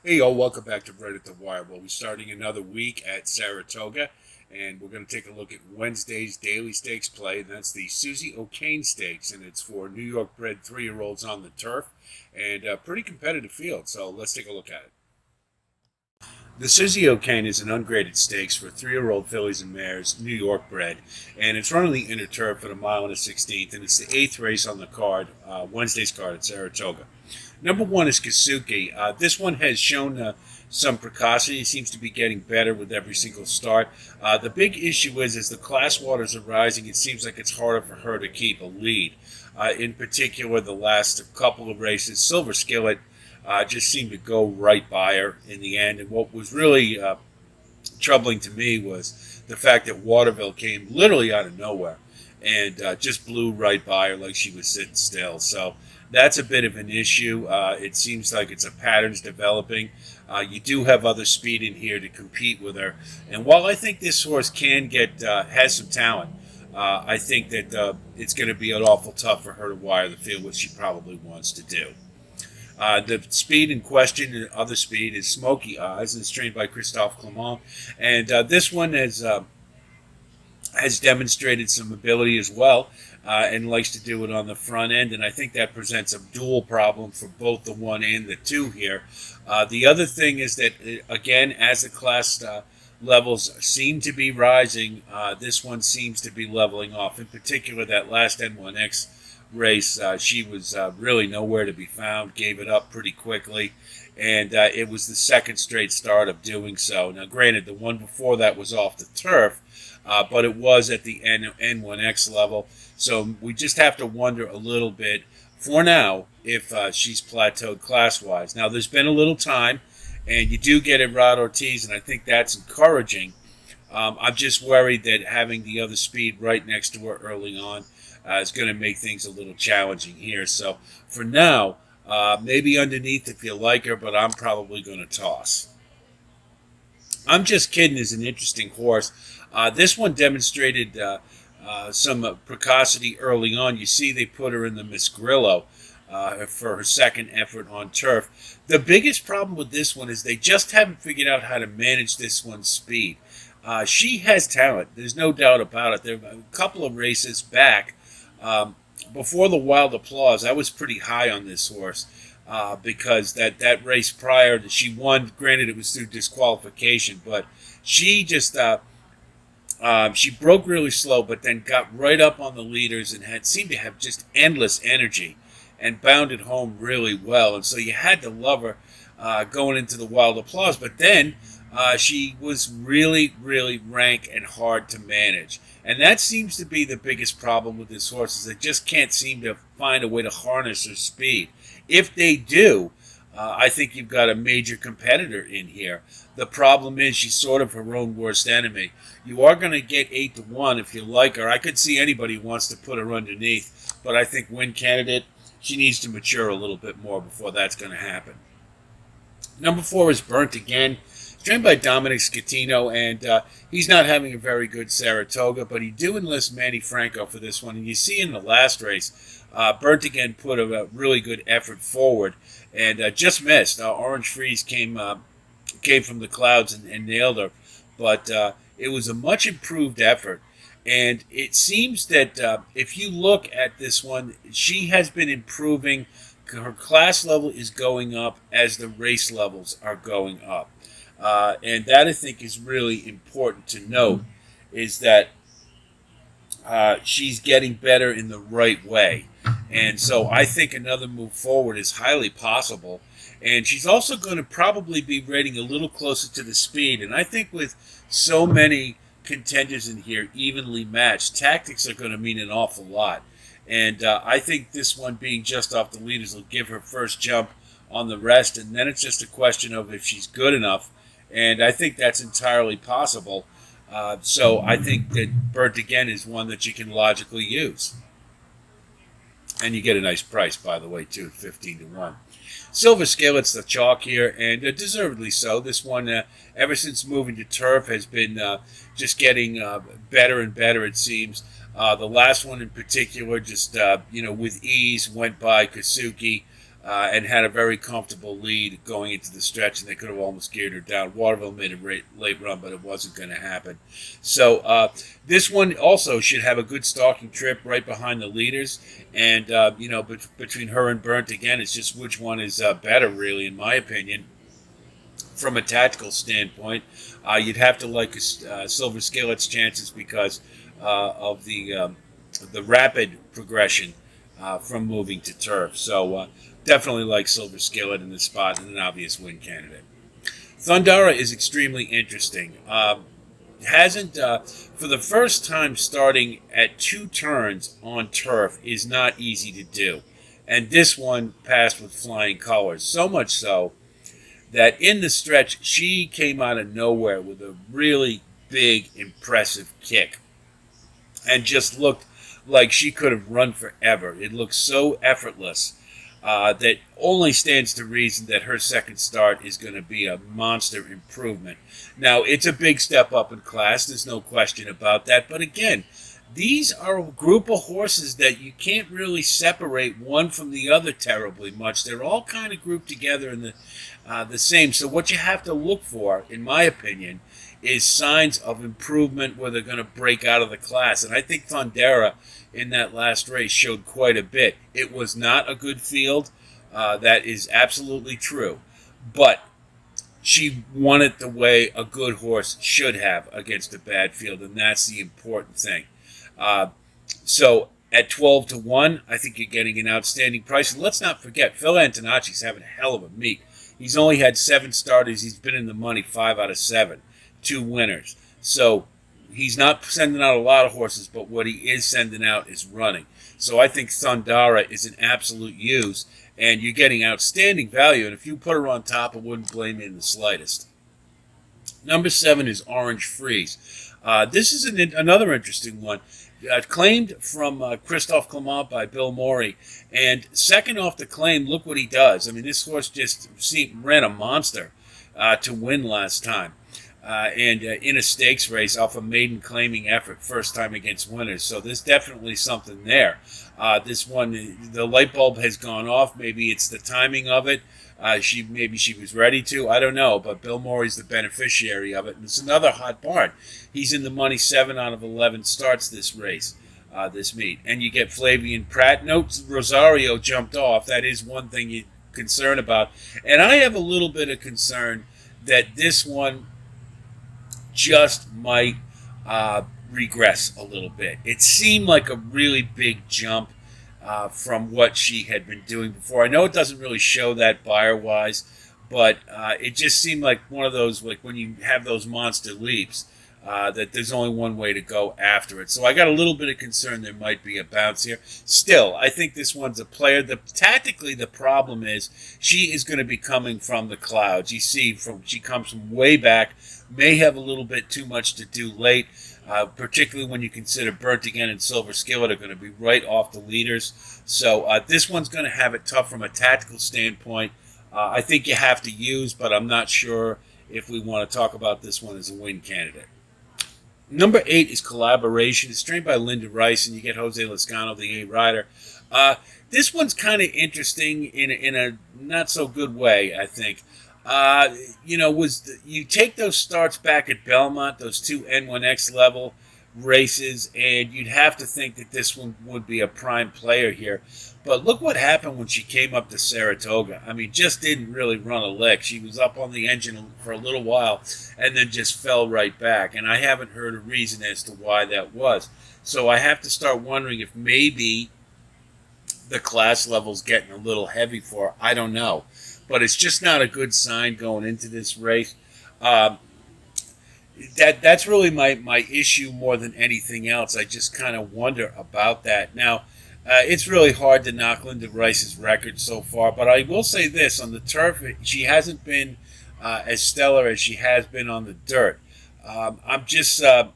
Hey, y'all, welcome back to Bred at the Wire. We'll be starting another week at Saratoga, and we're going to take a look at Wednesday's daily stakes play. And that's the Suzi O'Kane Stakes, and it's for New York bred 3-year-olds on the turf, and a pretty competitive field. So let's take a look at it. The Suzi O'Kane is an ungraded stakes for 3-year-old fillies and mares, New York bred, and it's run on the inner turf at a mile and a 16th, and it's the eighth race on the card, Wednesday's card at Saratoga. Number one is Kazuki. This one has shown some precocity. It seems to be getting better with every single start. The big issue is as the class waters are rising, it seems like it's harder for her to keep a lead. In particular, the last couple of races, Silver Skillet just seemed to go right by her in the end. And what was really troubling to me was the fact that Waterville came literally out of nowhere and just blew right by her like she was sitting still. So that's a bit of an issue. It seems like it's a pattern's developing. You do have other speed in here to compete with her. And while I think this horse can has some talent, I think that it's going to be an awful tough for her to wire the field, which she probably wants to do. The speed in question, and other speed, is Smokey Eyes, and it's trained by Christophe Clement. And this one has demonstrated some ability as well, and likes to do it on the front end. And I think that presents a dual problem for both the 1 and the 2 here. The other thing is that, again, as the class levels seem to be rising, this one seems to be leveling off. In particular, that last N1X race, she was really nowhere to be found, gave it up pretty quickly, and it was the second straight start of doing so. Now, granted, the one before that was off the turf, but it was at the N1X level, so we just have to wonder a little bit, for now, if she's plateaued class-wise. Now, there's been a little time, and you do get a Rod Ortiz, and I think that's encouraging. I'm just worried that having the other speed right next to her early on is going to make things a little challenging here. So for now, maybe underneath if you like her, but I'm probably going to toss. I'm Just Kidding is an interesting horse. This one demonstrated some precocity early on. You see they put her in the Miss Grillo for her second effort on turf. The biggest problem with this one is they just haven't figured out how to manage this one's speed. She has talent. There's no doubt about it. There are a couple of races back. Before the Wild Applause, I was pretty high on this horse because that race prior that she won, granted it was through disqualification, but she just she broke really slow, but then got right up on the leaders and seemed to have just endless energy and bounded home really well. And so you had to love her going into the Wild Applause, but then she was really, really rank and hard to manage. And that seems to be the biggest problem with this horse, is they just can't seem to find a way to harness her speed. If they do, I think you've got a major competitor in here. The problem is she's sort of her own worst enemy. You are going to get 8-1 if you like her. I could see anybody who wants to put her underneath, but I think win candidate, she needs to mature a little bit more before that's going to happen. Number 4 is Burnt Again. Trained by Dominic Scatino, and he's not having a very good Saratoga, but he do enlist Manny Franco for this one. And you see in the last race, Burnt Again put a really good effort forward and just missed. Orange Freeze came from the clouds and nailed her, but it was a much improved effort. And it seems that if you look at this one, she has been improving. Her class level is going up as the race levels are going up. And that, I think, is really important to note, is that she's getting better in the right way. And so I think another move forward is highly possible. And she's also going to probably be rating a little closer to the speed. And I think with so many contenders in here evenly matched, tactics are going to mean an awful lot. And I think this one being just off the leaders will give her first jump on the rest. And then it's just a question of if she's good enough. And I think that's entirely possible. So I think that Burnt Again is one that you can logically use. And you get a nice price, by the way, too, 15-1. Silver Skillet's the chalk here, and deservedly so. This one, ever since moving to turf, has been just getting better and better, it seems. The last one in particular, just with ease, went by Kazuki. and had a very comfortable lead going into the stretch, and they could have almost geared her down. Waterville made a late run, but it wasn't going to happen. So this one also should have a good stalking trip right behind the leaders, and between her and Burnt again, it's just which one is better, really, in my opinion. From a tactical standpoint, you'd have to like Silver Skillet's chances because of the rapid progression from moving to turf. So definitely like Silver Skillet in this spot and an obvious win candidate. Sundara is extremely interesting. Hasn't for the first time starting at 2 turns on turf is not easy to do, and this one passed with flying colors. So much so that in the stretch she came out of nowhere with a really big, impressive kick, and just looked like she could have run forever. It looked so effortless that only stands to reason that her second start is going to be a monster improvement. Now, it's a big step up in class. There's no question about that. But again, these are a group of horses that you can't really separate one from the other terribly much. They're all kind of grouped together in the same. So what you have to look for, in my opinion, is signs of improvement where they're going to break out of the class. And I think Sundara in that last race showed quite a bit. It was not a good field. That is absolutely true. But she won it the way a good horse should have against a bad field, and that's the important thing. So at 12-1, I think you're getting an outstanding price. And let's not forget, Phil Antonacci's having a hell of a meet. He's only had 7 starters. He's been in the money 5 out of 7, 2 winners. So he's not sending out a lot of horses, but what he is sending out is running. So I think Sundara is an absolute use, and you're getting outstanding value. And if you put her on top, I wouldn't blame you in the slightest. Number 7 is Orange Freeze. This is another interesting one. Claimed from Christophe Clement by Bill Morey. And second off the claim, look what he does. I mean, this horse just ran a monster to win last time. And in a stakes race off a maiden claiming effort, first time against winners. So there's definitely something there. This one, the light bulb has gone off. Maybe it's the timing of it. Maybe she was ready to. I don't know. But Bill Morey's the beneficiary of it. And it's another hot barn. He's in the money 7 out of 11 starts this race, this meet. And you get Flavian Pratt. Note Rosario jumped off. That is one thing you're concerned about. And I have a little bit of concern that this one just might regress a little bit. It seemed like a really big jump from what she had been doing before. I know it doesn't really show that buyer-wise, but it just seemed like one of those, like when you have those monster leaps, that there's only one way to go after it. So I got a little bit of concern there might be a bounce here. Still, I think this one's a player. Tactically, the problem is she is going to be coming from the clouds. You see, she comes from way back, may have a little bit too much to do late, particularly when you consider Burnt Again and Silver Skillet are going to be right off the leaders. So this one's going to have it tough from a tactical standpoint. I think you have to use, but I'm not sure if we want to talk about this one as a win candidate. Number 8 is Collaboration. It's trained by Linda Rice, and you get Jose Lascano, the A rider. This one's kind of interesting in a not so good way, I think. You take those starts back at Belmont, those 2 N1X level races, and you'd have to think that this one would be a prime player here. But look what happened when she came up to Saratoga. I mean, just didn't really run a lick. She was up on the engine for a little while and then just fell right back. And I haven't heard a reason as to why that was. So I have to start wondering if maybe the class level's getting a little heavy for her. I don't know. But it's just not a good sign going into this race. That's really my issue more than anything else. I just kind of wonder about that. Now, it's really hard to knock Linda Rice's record so far, but I will say this. On the turf, she hasn't been as stellar as she has been on the dirt. I'm just, I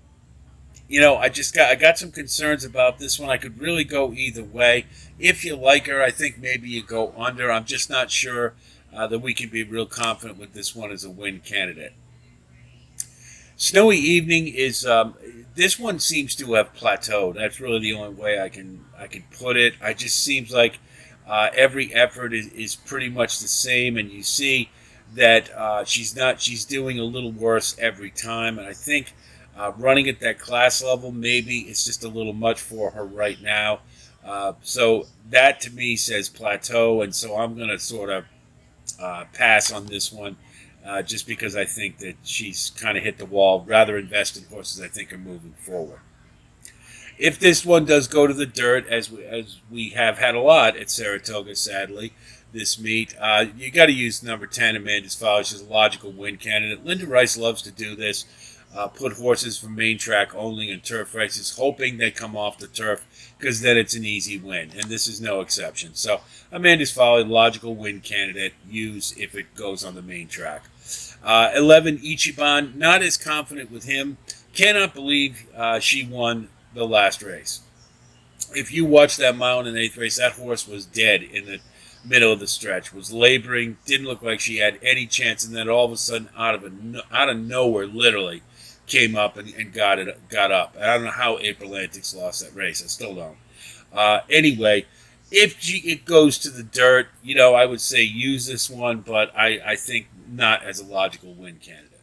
got some concerns about this one. I could really go either way. If you like her, I think maybe you go under. I'm just not sure that we can be real confident with this one as a win candidate. Snowy Evening is this one seems to have plateaued. That's really the only way I can put it. It just seems like Every effort is pretty much the same, and you see that she's doing a little worse every time. And I think running at that class level, maybe it's just a little much for her right now. So that to me says plateau, and so I'm going to sort of pass on this one. Just because I think that she's kind of hit the wall. Rather invest in horses I think are moving forward. If this one does go to the dirt, as we have had a lot at Saratoga, sadly, this meet, you got to use number 10, Amanda's Folly. She's a logical win candidate. Linda Rice loves to do this. Put horses from main track only in turf races, hoping they come off the turf, because then it's an easy win, and this is no exception. So Amanda's Folly, logical win candidate, use if it goes on the main track. 11, Ichiban, not as confident with him. Cannot believe she won the last race. If you watch that mile and an eighth race, that horse was dead in the middle of the stretch, was laboring, didn't look like she had any chance, and then all of a sudden, out of nowhere, literally, came up and got up. I don't know how April Antics lost that race. I still don't. Anyway, if it goes to the dirt, I would say use this one, but I think not as a logical win candidate.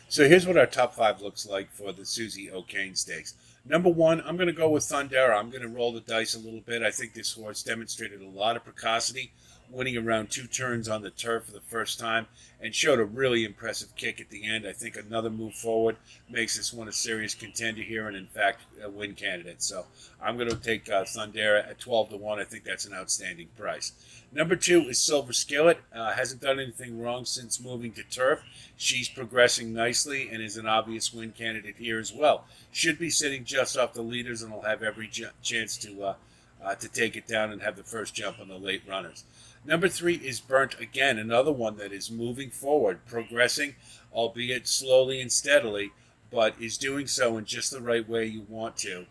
So here's what our top 5 looks like for the Suzi O'Kane Stakes. Number 1, I'm going to go with Sundara. I'm going to roll the dice a little bit. I think this horse demonstrated a lot of precocity, winning around 2 turns on the turf for the first time, and showed a really impressive kick at the end. I think another move forward makes this one a serious contender here, and in fact, a win candidate. So I'm going to take Sundara at 12 to 1. I think that's an outstanding price. Number 2 is Silver Skillet. Hasn't done anything wrong since moving to turf. She's progressing nicely and is an obvious win candidate here as well. Should be sitting just off the leaders, and will have every chance to take it down and have the first jump on the late runners. Number 3 is Burnt Again, another one that is moving forward, progressing, albeit slowly and steadily, but is doing so in just the right way you want to.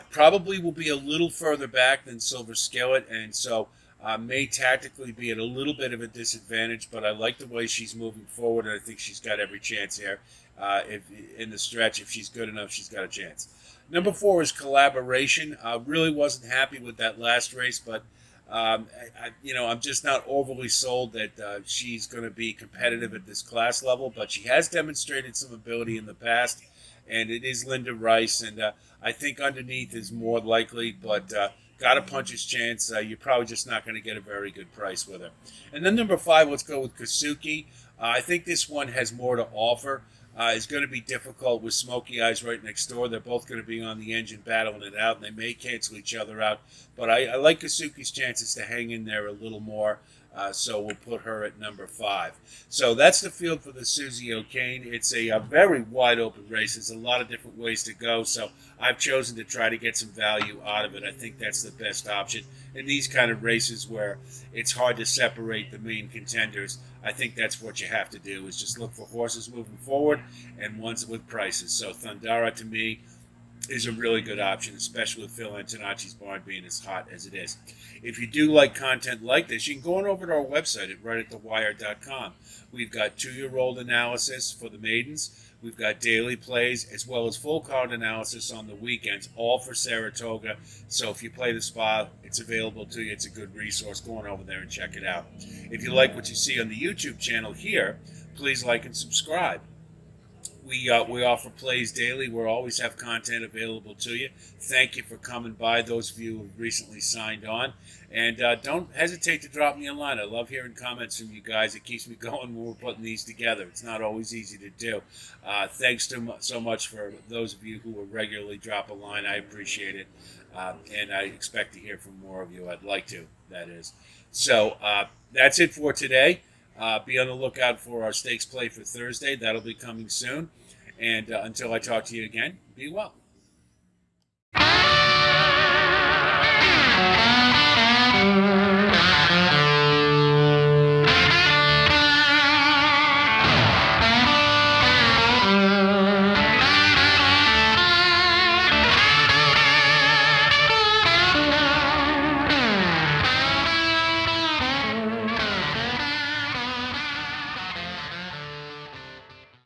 Probably will be a little further back than Silver Skillet, and so may tactically be at a little bit of a disadvantage, but I like the way she's moving forward, and I think she's got every chance here. If in the stretch, if she's good enough, she's got a chance. Number 4 is Collaboration. Really wasn't happy with that last race, but I'm just not overly sold that she's going to be competitive at this class level, but she has demonstrated some ability in the past, and it is Linda Rice, and I think underneath is more likely, but got a puncher's chance. You're probably just not going to get a very good price with her. And then number 5, let's go with Kazuki. I think this one has more to offer. It's going to be difficult with Smokey Eyes right next door. They're both going to be on the engine battling it out, and they may cancel each other out. But I like Kazuki's chances to hang in there a little more, so we'll put her at number 5. So that's the field for the Suzi O'Kane. It's a very wide open race. There's a lot of different ways to go, so I've chosen to try to get some value out of it. I think that's the best option. In these kind of races where it's hard to separate the main contenders, I think that's what you have to do, is just look for horses moving forward and ones with prices. So Sundara, to me, is a really good option, especially with Phil Antonacci's barn being as hot as it is. If you do like content like this, you can go on over to our website at rightatthewire.com. We've got 2-year-old analysis for the maidens. We've got daily plays as well as full card analysis on the weekends, all for Saratoga. So if you play the spa, it's available to you. It's a good resource. Go on over there and check it out. If you like what you see on the YouTube channel here, please like and subscribe. We offer plays daily. We'll always have content available to you. Thank you for coming by, those of you who have recently signed on. And don't hesitate to drop me a line. I love hearing comments from you guys. It keeps me going when we're putting these together. It's not always easy to do. Thanks so much for those of you who will regularly drop a line. I appreciate it. And I expect to hear from more of you. I'd like to, that is. So that's it for today. Be on the lookout for our stakes play for Thursday. That'll be coming soon. And until I talk to you again, be well.